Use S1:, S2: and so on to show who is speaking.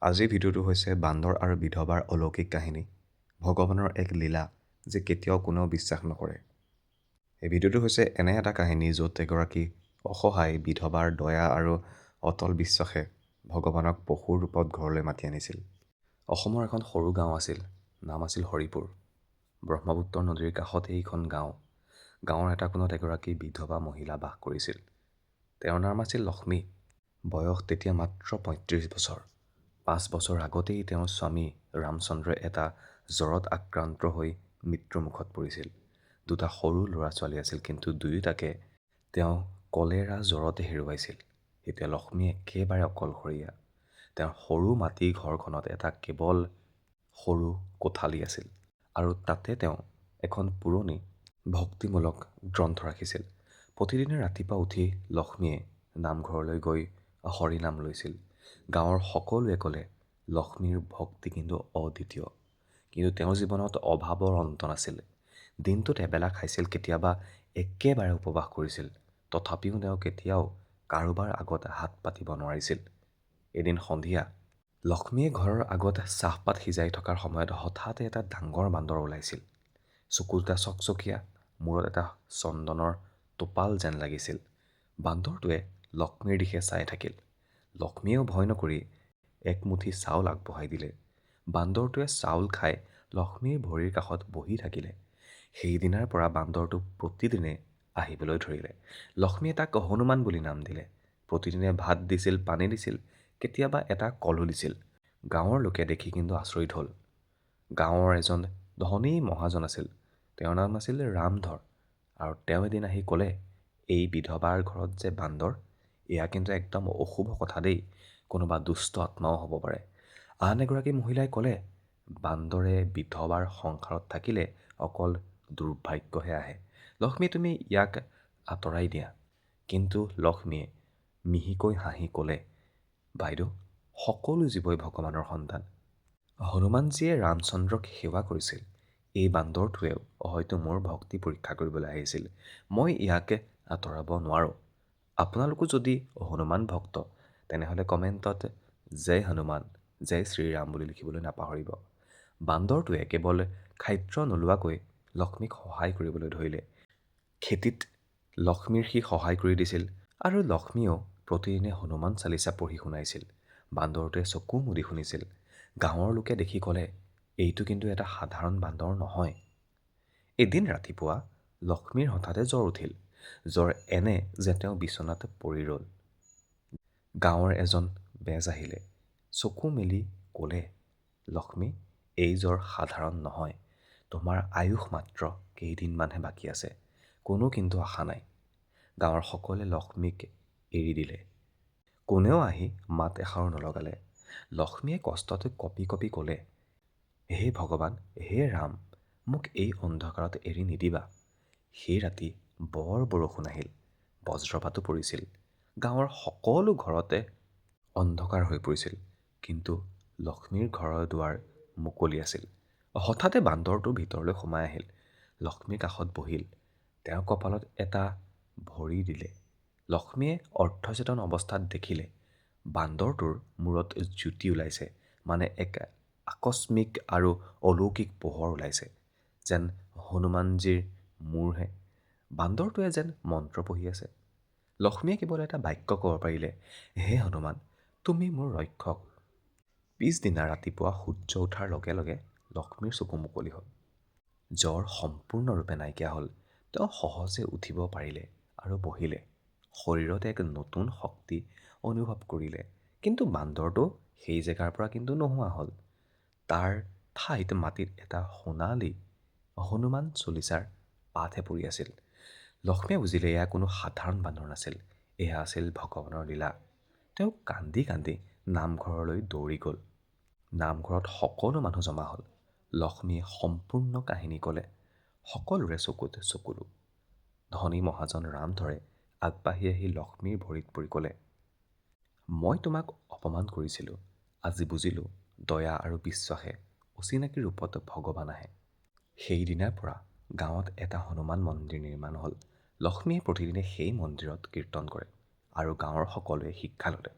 S1: আজিৰ ভিডিঅ'টো হৈছে বান্দৰ আৰু বিধৱাৰ অলৌকিক কাহিনী, ভগৱানৰ এক লীলা যে কেতিয়াও কোনেও বিশ্বাস নকৰে। এই ভিডিঅ'টো হৈছে এনে এটা কাহিনী য'ত এগৰাকী অসহায় বিধৱাৰ দয়া আৰু অটল বিশ্বাসে ভগৱানক পশুৰ ৰূপত ঘৰলৈ মাতি আনিছিল। অসমৰ এখন সৰু গাঁও আছিল, নাম আছিল হৰিপুৰ। ব্ৰহ্মপুত্ৰ নদীৰ কাষতে এইখন গাঁও। গাঁৱৰ এটা কোণত এগৰাকী বিধৱা মহিলা বাস কৰিছিল। তেওঁৰ নাম আছিল লক্ষ্মী। বয়স তেতিয়া মাত্ৰ ৩৫ বছৰ। ৫ বছৰ আগতেই তেওঁৰ স্বামী ৰামচন্দ্ৰই এটা জ্বৰত আক্ৰান্ত হৈ মৃত্যুমুখত পৰিছিল। দুটা সৰু ল'ৰা ছোৱালী আছিল, কিন্তু দুয়োটাকে তেওঁ কলেৰা জ্বৰতে হেৰুৱাইছিল। এতিয়া লক্ষ্মী একেবাৰে অকলশৰীয়া। তেওঁৰ সৰু মাটিৰ ঘৰখনত এটা কেৱল সৰু কোঠালি আছিল, আৰু তাতে তেওঁ এখন পুৰণি ভক্তিমূলক গ্ৰন্থ ৰাখিছিল। প্ৰতিদিনে ৰাতিপুৱা উঠি লক্ষ্মীয়ে নামঘৰলৈ গৈ হৰিনাম লৈছিল। গাঁৱৰ সকলোৱে ক'লে লক্ষ্মীৰ ভক্তি কিন্তু অদ্বিতীয়। কিন্তু তেওঁৰ জীৱনত অভাৱৰ অন্ত নাছিল। দিনটোত এবেলা খাইছিল, কেতিয়াবা একেবাৰে উপবাস কৰিছিল। তথাপিও তেওঁ কেতিয়াও কাৰোবাৰ আগত হাত পাতিব নোৱাৰিছিল। এদিন সন্ধিয়া লক্ষ্মীয়ে ঘৰৰ আগত চাহপাত সিজাই থকাৰ সময়ত হঠাতে এটা ডাঙৰ বান্দৰ ওলাইছিল। চকু দুটা চকচকীয়া, মূৰত এটা চন্দনৰ টোপাল যেন লাগিছিল। বান্দৰটোৱে লক্ষ্মীৰ দিশে চাই থাকিল। লক্ষ্মীয়েও ভয় নকৰি একমুঠি চাউল আগবঢ়াই দিলে। বান্দৰটোৱে চাউল খাই লক্ষ্মীৰ ভৰিৰ কাষত বহি থাকিলে। সেইদিনাৰ পৰা বান্দৰটো প্ৰতিদিনে আহিবলৈ ধৰিলে। লক্ষ্মীয়ে তাক হনুমান বুলি নাম দিলে। প্ৰতিদিনে ভাত দিছিল, পানী দিছিল, কেতিয়াবা এটা কলো দিছিল। গাঁৱৰ লোকে দেখি কিন্তু আচৰিত হ'ল। গাঁৱৰ এজন ধনী মহাজন আছিল। তেওঁৰ নাম আছিল ৰামধৰ। আৰু তেওঁ এদিন আহি ক'লে, এই বিধৱাৰ ঘৰত যে বান্দৰ, এয়া কিন্তু একদম অশুভ কথা দেই। কোনোবা দুষ্ট আত্মাও হ'ব পাৰে। আন এগৰাকী মহিলাই ক'লে, বান্দৰে বিধৱাৰ সংসাৰত থাকিলে অকল দুৰ্ভাগ্যহে আহে। লক্ষ্মী, তুমি ইয়াক আঁতৰাই দিয়া। কিন্তু লক্ষ্মীয়ে মিহিকৈ হাঁহি ক'লে, বাইদেউ, সকলো জীৱই ভগৱানৰ সন্তান। হনুমানজীয়ে ৰামচন্দ্ৰক সেৱা কৰিছিল। এই বান্দৰটোৱেও হয়তো মোৰ ভক্তি পৰীক্ষা কৰিবলৈ আহিছিল। মই ইয়াক আঁতৰাব নোৱাৰোঁ। আপোনালোকো যদি হনুমান ভক্ত, তেনেহ'লে কমেণ্টত জয় হনুমান, জয় শ্ৰীৰাম বুলি লিখিবলৈ নাপাহৰিব। বান্দৰটোৱে কেৱল খাদ্য নোলোৱাকৈ লক্ষ্মীক সহায় কৰিবলৈ ধৰিলে। খেতিত লক্ষ্মীৰ সি সহায় কৰি দিছিল, আৰু লক্ষ্মীয়েও প্ৰতিদিনে হনুমান চালিচা পঢ়ি শুনাইছিল। বান্দৰটোৱে চকু মুদি শুনিছিল। গাঁৱৰ লোকে দেখি ক'লে, এইটো কিন্তু এটা সাধাৰণ বান্দৰ নহয়। এদিন ৰাতিপুৱা লক্ষ্মীৰ হঠাতে জ্বৰ উঠিল। জ্বৰ এনে যে তেওঁ বিচনাত পৰি ৰ'ল। গাঁৱৰ এজন বেজ আহিলে। চকু মেলি ক'লে, লক্ষ্মী, এই জ্বৰ সাধাৰণ নহয়। তোমাৰ আয়ুস মাত্ৰ কেইদিনমানহে বাকী আছে। কোনো কিন্তু আশা নাই। গাঁৱৰ সকলোৱে লক্ষ্মীক এৰি দিলে। কোনেও আহি মাত এষাৰো নলগালে। লক্ষ্মীয়ে কষ্টতে কঁপি কঁপি ক'লে, হে ভগৱান, হে ৰাম, মোক এই অন্ধকাৰত এৰি নিদিবা। সেই ৰাতি বৰ বৰষুণ আহিল, বজ্ৰপাতো পৰিছিল। গাঁৱৰ সকলো ঘৰতে অন্ধকাৰ হৈ পৰিছিল, কিন্তু লক্ষ্মীৰ ঘৰৰ দুৱাৰ মুকলি আছিল। হঠাতে বান্দৰটো ভিতৰলৈ সোমাই আহিল। লক্ষ্মীৰ কাষত বহিল। তেওঁৰ কপালত এটা ভৰি দিলে। লক্ষ্মীয়ে অৰ্ধচেতন অৱস্থাত দেখিলে বান্দৰটোৰ মূৰত জ্যোতি ওলাইছে, মানে এক আকস্মিক আৰু অলৌকিক পোহৰ ওলাইছে, যেন হনুমানজীৰ মূৰহে। বান্দৰটোৱে যেন মন্ত্ৰ পঢ়ি আছে। লক্ষ্মীয়ে কেৱল এটা বাক্য ক'ব পাৰিলে, হে হনুমান, তুমি মোৰ ৰক্ষক। পিছদিনা ৰাতিপুৱা সূৰ্য উঠাৰ লগে লগে লক্ষ্মীৰ চকু মুকলি হ'ল। জ্বৰ সম্পূৰ্ণৰূপে নাইকিয়া হ'ল। তেওঁ সহজে উঠিব পাৰিলে আৰু বহিলে। শৰীৰত এক নতুন শক্তি অনুভৱ কৰিলে। কিন্তু বান্দৰটো সেই জেগাৰ পৰা কিন্তু নোহোৱা হ'ল। তাৰ ঠাইত মাটিত এটা সোণালী হনুমান চলিচাৰ পাতহে পৰি আছিল। লক্ষ্মীয়ে বুজিলে এয়া কোনো সাধাৰণ বান্দৰ নাছিল, এয়া আছিল ভগৱানৰ লীলা। তেওঁ কান্দি কান্দি নামঘৰলৈ দৌৰি গ'ল। নামঘৰত সকলো মানুহ জমা হ'ল। লক্ষ্মীয়ে সম্পূৰ্ণ কাহিনী ক'লে। সকলোৰে চকুত চকুলো। ধনী মহাজন ৰামধৰে আগবাঢ়ি আহি লক্ষ্মীৰ ভৰিত পৰি ক'লে, মই তোমাক অপমান কৰিছিলোঁ। আজি বুজিলোঁ, দয়া আৰু বিশ্বাসে অচিনাকি ৰূপত ভগৱান আহে। সেইদিনাৰ পৰা গাঁৱত এটা হনুমান মন্দিৰ নিৰ্মাণ হ'ল। লক্ষ্মীয়ে প্ৰতিদিনে সেই মন্দিৰত কীৰ্তন কৰে, আৰু গাঁৱৰ সকলোৱে শিক্ষা ল'লে।